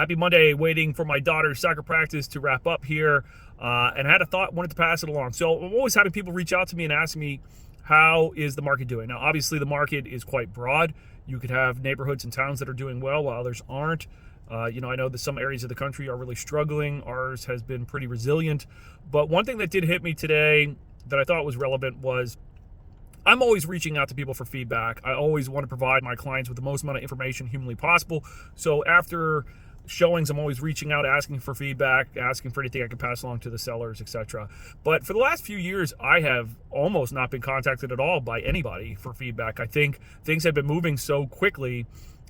Happy Monday, waiting for my daughter's soccer practice to wrap up here. And I had a thought, wanted to pass it along. So I'm always having people reach out to me and ask me, how is the market doing? Now, obviously, the market is quite broad. You could have neighborhoods and towns that are doing well while others aren't. I know that some areas of the country are really struggling. Ours has been pretty resilient. But one thing that did hit me today that I thought was relevant was I'm always reaching out to people for feedback. I always want to provide my clients with the most amount of information humanly possible. So after showings, I'm always reaching out, asking for feedback, asking for anything I can pass along to the sellers, etc. But for the last few years, I have almost not been contacted at all by anybody for feedback. I think things have been moving so quickly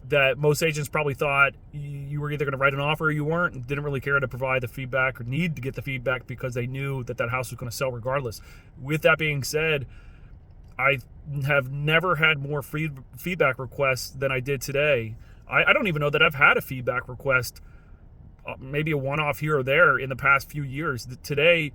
that most agents probably thought you were either going to write an offer or you weren't, and didn't really care to provide the feedback or need to get the feedback because they knew that house was going to sell regardless. With that being said, I have never had more feedback requests than I did today. I don't even know that I've had a feedback request, maybe a one-off here or there in the past few years. Today,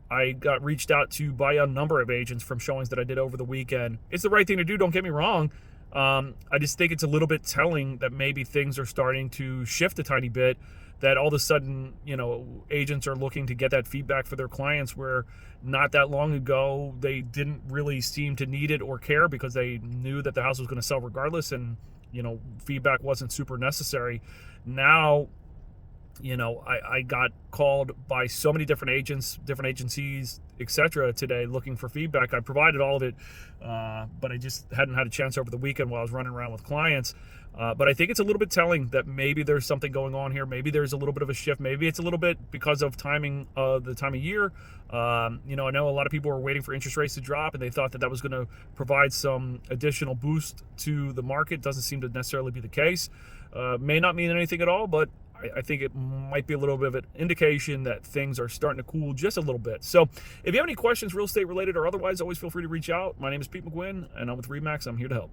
I got reached out to by a number of agents from showings that I did over the weekend. It's the right thing to do, don't get me wrong. I just think it's a little bit telling that maybe things are starting to shift a tiny bit, that all of a sudden, agents are looking to get that feedback for their clients where not that long ago they didn't really seem to need it or care because they knew that the house was going to sell regardless, and feedback wasn't super necessary. Now, I got called by so many different agents, different agencies, etc. today looking for feedback. I provided all of it, but I just hadn't had a chance over the weekend while I was running around with clients. But I think it's a little bit telling that maybe there's something going on here. Maybe there's a little bit of a shift. Maybe it's a little bit because of timing of the time of year. I know a lot of people were waiting for interest rates to drop, and they thought that was going to provide some additional boost to the market. Doesn't seem to necessarily be the case. May not mean anything at all, but I think it might be a little bit of an indication that things are starting to cool just a little bit. So if you have any questions, real estate related or otherwise, always feel free to reach out. My name is Pete McGuinn, and I'm with RE/MAX. I'm here to help.